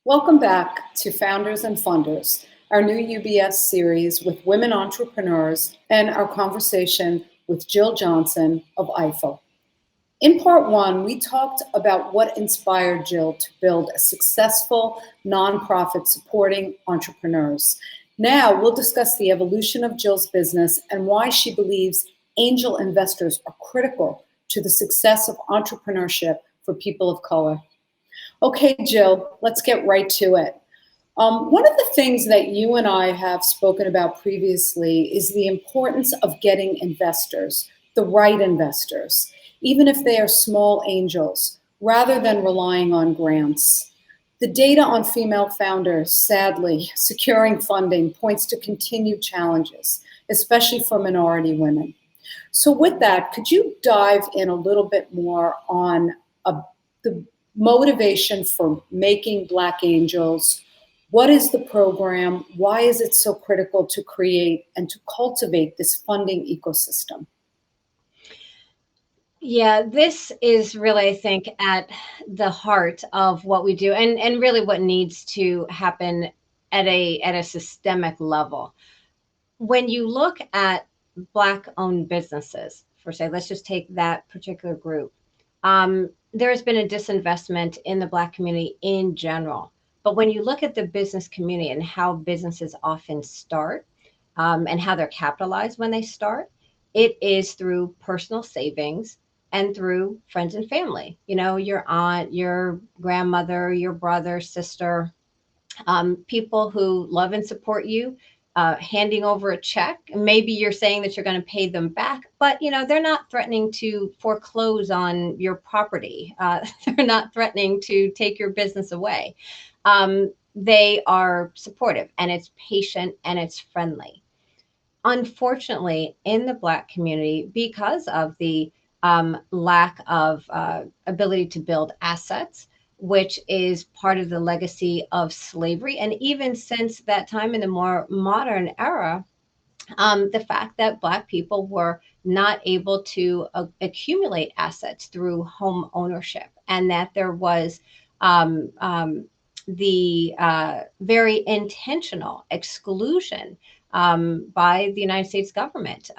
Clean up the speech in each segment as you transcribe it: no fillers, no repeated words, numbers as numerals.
Welcome back to Founders and Funders, our new UBS series with women entrepreneurs and our conversation with Jill Johnson of IFEL. In part one, we talked about what inspired Jill to build a successful nonprofit supporting entrepreneurs. Now we'll discuss the evolution of Jill's business and why she believes angel investors are critical to the success of entrepreneurship for people of color. Okay, Jill, let's get right to it. One of the things that you and I have spoken about previously is the importance of getting investors, the right investors, even if they are small angels, rather than relying on grants. The data on female founders, sadly, securing funding points to continued challenges, especially for minority women. So with that, could you dive in a little bit more on the motivation for making Black Angels? What is the program? Why is it so critical to create and to cultivate this funding ecosystem? Yeah, this is really, I think, at the heart of what we do and really what needs to happen at a systemic level. When you look at Black-owned businesses, for say, let's just take that particular group, there has been a disinvestment in the Black community in general. But when you look at the business community and how businesses often start and how they're capitalized when they start, it is through personal savings and through friends and family. You know, your aunt, your grandmother, your brother, sister, people who love and support you, handing over a check. Maybe you're saying that you're going to pay them back, but they're not threatening to foreclose on your property. They're not threatening to take your business away. They are supportive, and it's patient, and it's friendly. Unfortunately, in the Black community, because of the lack of ability to build assets, which is part of the legacy of slavery, and even since that time in the more modern era, the fact that Black people were not able to accumulate assets through home ownership, and that there was the very intentional exclusion by the United States government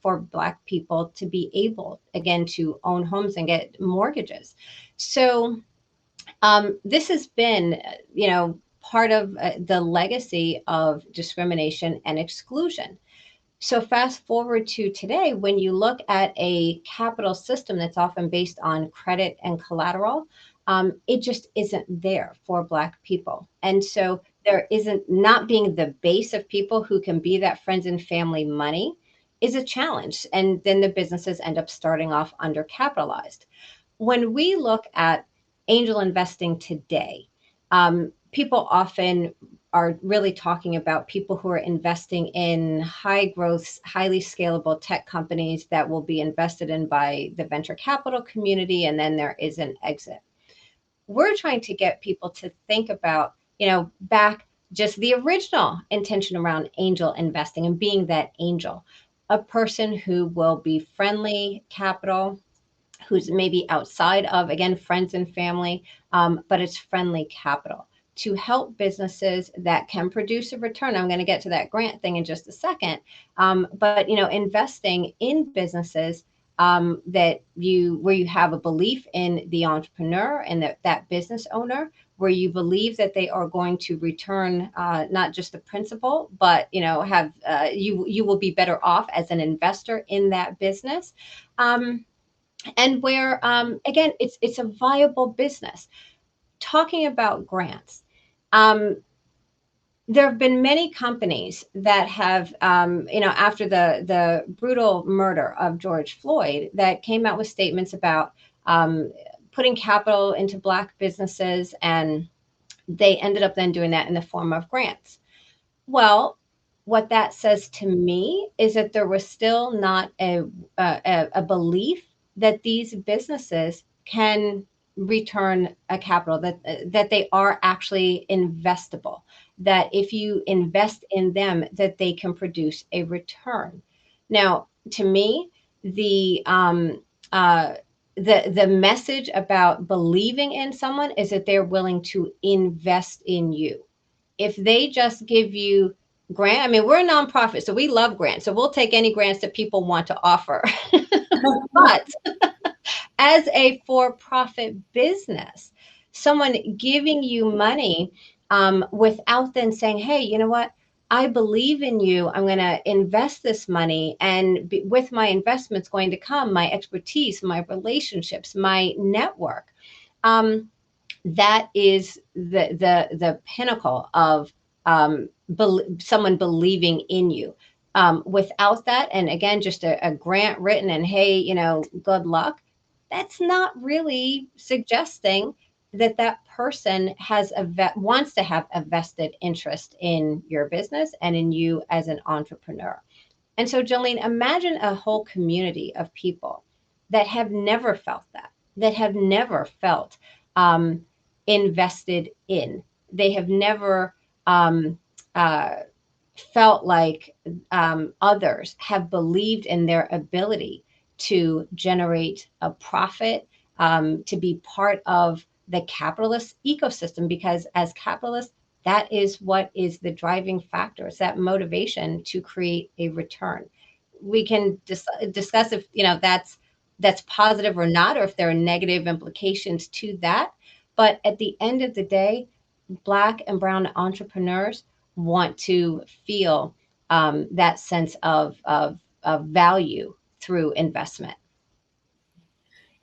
for Black people to be able, again, to own homes and get mortgages. So this has been, part of the legacy of discrimination and exclusion. So fast forward to today, when you look at a capital system that's often based on credit and collateral, it just isn't there for Black people. And so there isn't, not being the base of people who can be that friends and family money is a challenge. And then the businesses end up starting off undercapitalized. When we look at angel investing today, people often are really talking about people who are investing in high growth, highly scalable tech companies that will be invested in by the venture capital community, and then there is an exit. We're trying to get people to think about, back just the original intention around angel investing and being that angel, a person who will be friendly capital, who's maybe outside of, again, friends and family, but it's friendly capital to help businesses that can produce a return. I'm going to get to that grant thing in just a second. But investing in businesses where you have a belief in the entrepreneur and that business owner, where you believe that they are going to return not just the principal, but have you will be better off as an investor in that business. And where, again, it's a viable business. Talking about grants, there have been many companies that have, after the brutal murder of George Floyd, that came out with statements about putting capital into Black businesses, and they ended up then doing that in the form of grants. Well, what that says to me is that there was still not a belief that these businesses can return a capital, that they are actually investable, that if you invest in them, that they can produce a return. Now, to me, the the message about believing in someone is that they're willing to invest in you. If they just give you grant, I mean, we're a nonprofit, so we love grants. So we'll take any grants that people want to offer. But as a for-profit business, someone giving you money without then saying, hey, you know what? I believe in you. I'm going to invest this money. And with my investments going to come my expertise, my relationships, my network. That is the pinnacle of someone believing in you. Without that, and again, just a grant written and hey, you know, good luck, that's not really suggesting that that person has wants to have a vested interest in your business and in you as an entrepreneur. And so, Jolene, imagine a whole community of people that have never felt that have never felt invested in. They have never felt like others have believed in their ability to generate a profit, to be part of the capitalist ecosystem, because as capitalists, that is what is the driving factor. It's that motivation to create a return. We can discuss if, you know, that's positive or not, or if there are negative implications to that. But at the end of the day, Black and brown entrepreneurs want to feel that sense of value through investment.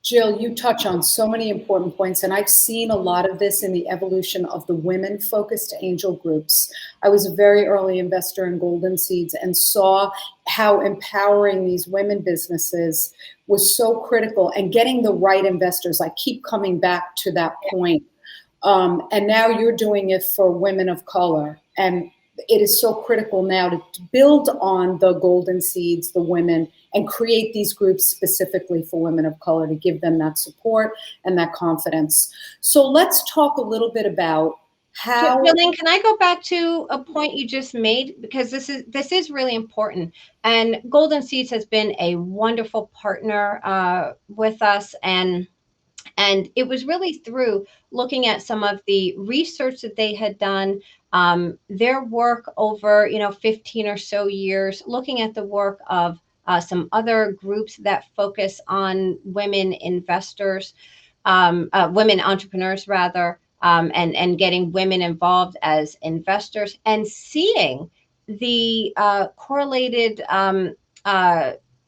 Jill, you touch on so many important points, and I've seen a lot of this in the evolution of the women-focused angel groups. I was a very early investor in Golden Seeds and saw how empowering these women businesses was so critical, and getting the right investors. I keep coming back to that point. And now you're doing it for women of color. And it is so critical now to build on the Golden Seeds, the women, and create these groups specifically for women of color to give them that support and that confidence. So let's talk a little bit about how— Jolene, can I go back to a point you just made? Because this is really important. And Golden Seeds has been a wonderful partner with us. And it was really through looking at some of the research that they had done, their work over 15 or so years, looking at the work of some other groups that focus on women investors, women entrepreneurs rather, and getting women involved as investors, and seeing the correlated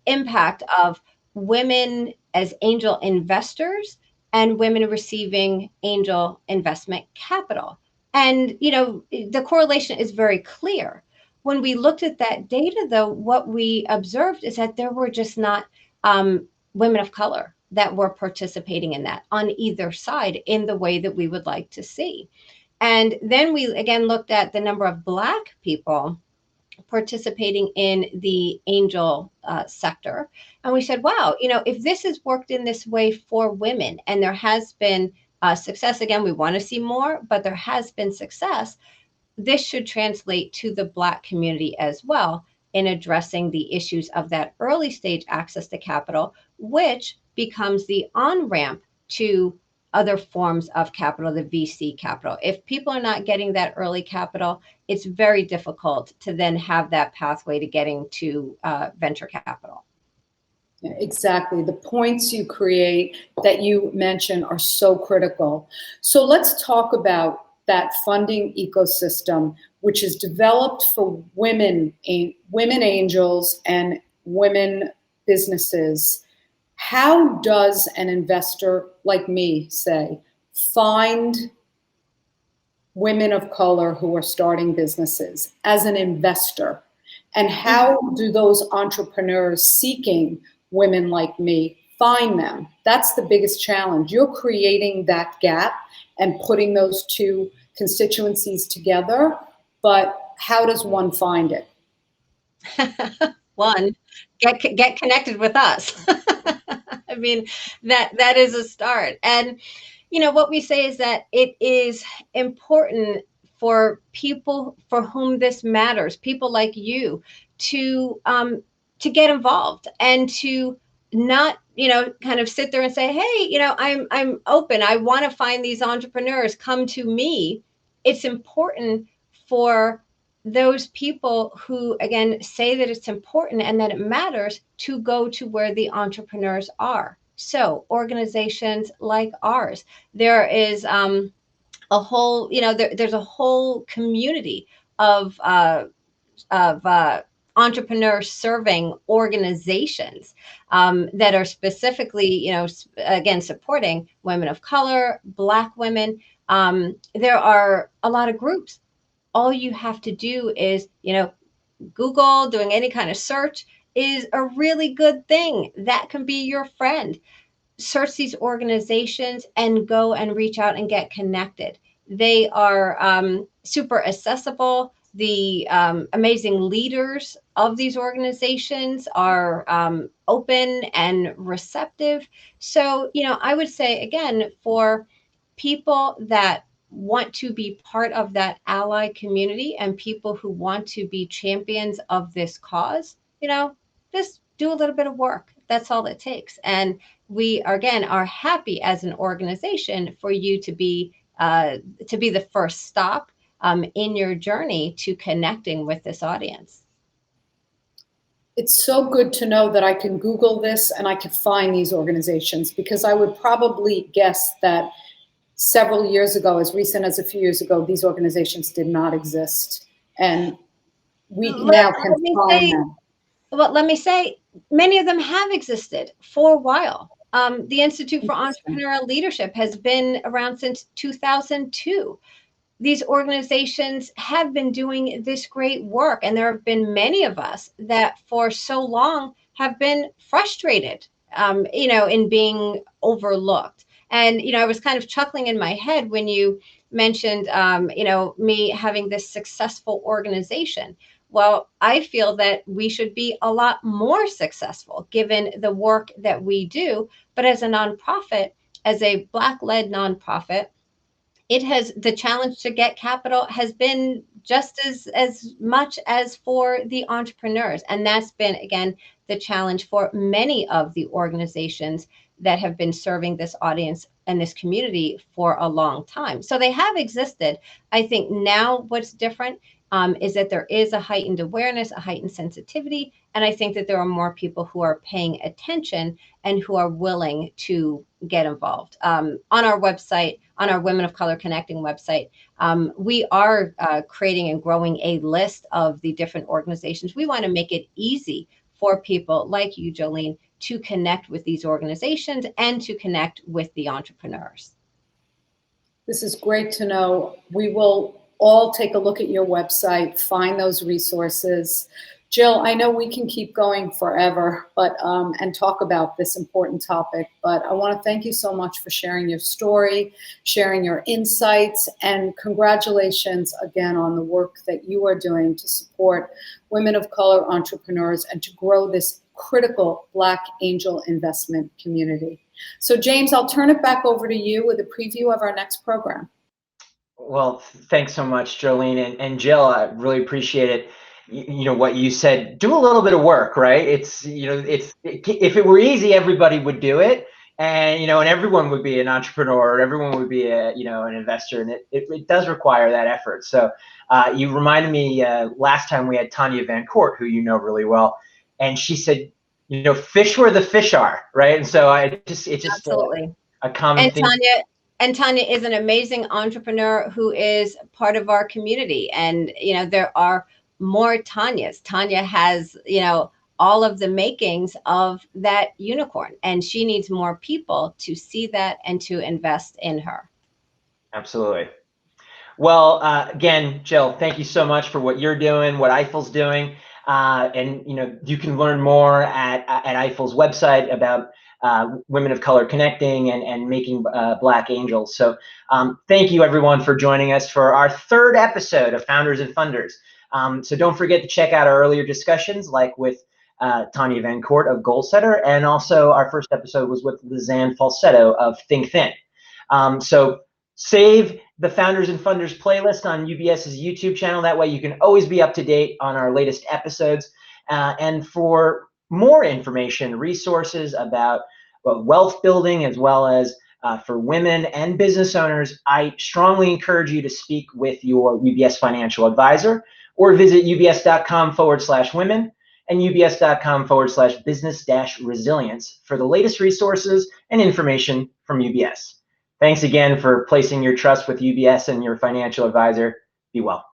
impact of women as angel investors and women receiving angel investment capital. And, the correlation is very clear. When we looked at that data, though, what we observed is that there were just not women of color that were participating in that on either side in the way that we would like to see. And then we again looked at the number of Black people participating in the angel sector. And we said, wow, if this has worked in this way for women, and there has been success, again, we want to see more, but there has been success, this should translate to the Black community as well in addressing the issues of that early stage access to capital, which becomes the on-ramp to other forms of capital, the VC capital. If people are not getting that early capital, it's very difficult to then have that pathway to getting to venture capital. Yeah, exactly. The points you create that you mentioned are so critical. So let's talk about that funding ecosystem, which is developed for women angels and women businesses. How does an investor like me, say, find women of color who are starting businesses as an investor? And how do those entrepreneurs seeking women like me find them? That's the biggest challenge. You're creating that gap and putting those two constituencies together, but how does one find it? One, get connected with us. I mean, that is a start. And what we say is that it is important for people for whom this matters, people like you, to get involved and to not, kind of sit there and say, hey, I'm open. I want to find these entrepreneurs, come to me. It's important for those people who, again, say that it's important and that it matters to go to where the entrepreneurs are. So organizations like ours, there is a whole, there's a whole community of entrepreneur serving organizations that are specifically, again, supporting women of color, Black women. There are a lot of groups. All you have to do is, Google, doing any kind of search is a really good thing. That can be your friend. Search these organizations and go and reach out and get connected. They are super accessible. The amazing leaders of these organizations are open and receptive. So, I would say, again, for people that want to be part of that ally community and people who want to be champions of this cause, just do a little bit of work. That's all it takes. And we, again, are happy as an organization for you to be the first stop in your journey to connecting with this audience. It's so good to know that I can Google this and I can find these organizations, because I would probably guess that several years ago, as recent as a few years ago, these organizations did not exist. And we now can find them. Well, let me say, many of them have existed for a while. The Institute for Entrepreneurial Leadership has been around since 2002. These organizations have been doing this great work, and there have been many of us that for so long have been frustrated, in being overlooked. And, I was kind of chuckling in my head when you mentioned, me having this successful organization. Well, I feel that we should be a lot more successful given the work that we do. But as a nonprofit, as a Black-led nonprofit, the challenge to get capital has been just as much as for the entrepreneurs. And that's been, again, the challenge for many of the organizations that have been serving this audience and this community for a long time. So they have existed. I think now what's different is that there is a heightened awareness, a heightened sensitivity. And I think that there are more people who are paying attention and who are willing to get involved. On our website, on our Women of Color Connecting website, we are creating and growing a list of the different organizations. We want to make it easy for people like you, Jolene, to connect with these organizations and to connect with the entrepreneurs. This is great to know. We will all take a look at your website, find those resources. Jill, I know we can keep going forever, but and talk about this important topic, but I want to thank you so much for sharing your story, sharing your insights, and congratulations again on the work that you are doing to support women of color entrepreneurs and to grow this critical Black angel investment community. So James, I'll turn it back over to you with a preview of our next program. Well, thanks so much, Jolene, and Jill. I really appreciate it. What you said, do a little bit of work, right? If it were easy, everybody would do it, and and everyone would be an entrepreneur, everyone would be an investor, and it does require that effort. So you reminded me last time we had Tanya Van Court, who you know really well, and she said, fish where the fish are, right? And so it's just Absolutely a common thing. Tanya is an amazing entrepreneur who is part of our community, and there are more Tanyas. Tanya has, all of the makings of that unicorn, and she needs more people to see that and to invest in her. Absolutely. Well, again, Jill, thank you so much for what you're doing, what IFEL's doing. And you can learn more at IFEL's website about women of color connecting and making Black angels. So thank you everyone for joining us for our third episode of Founders and Funders. So don't forget to check out our earlier discussions, like with Tanya Van Court of Goalsetter, and also our first episode was with Lizanne Falsetto of Think Thin. So save the Founders and Funders playlist on UBS's YouTube channel. That way you can always be up to date on our latest episodes. And for more information, resources about wealth building, as well as for women and business owners, I strongly encourage you to speak with your UBS financial advisor, or visit ubs.com/women and ubs.com/business-resilience for the latest resources and information from UBS. Thanks again for placing your trust with UBS and your financial advisor. Be well.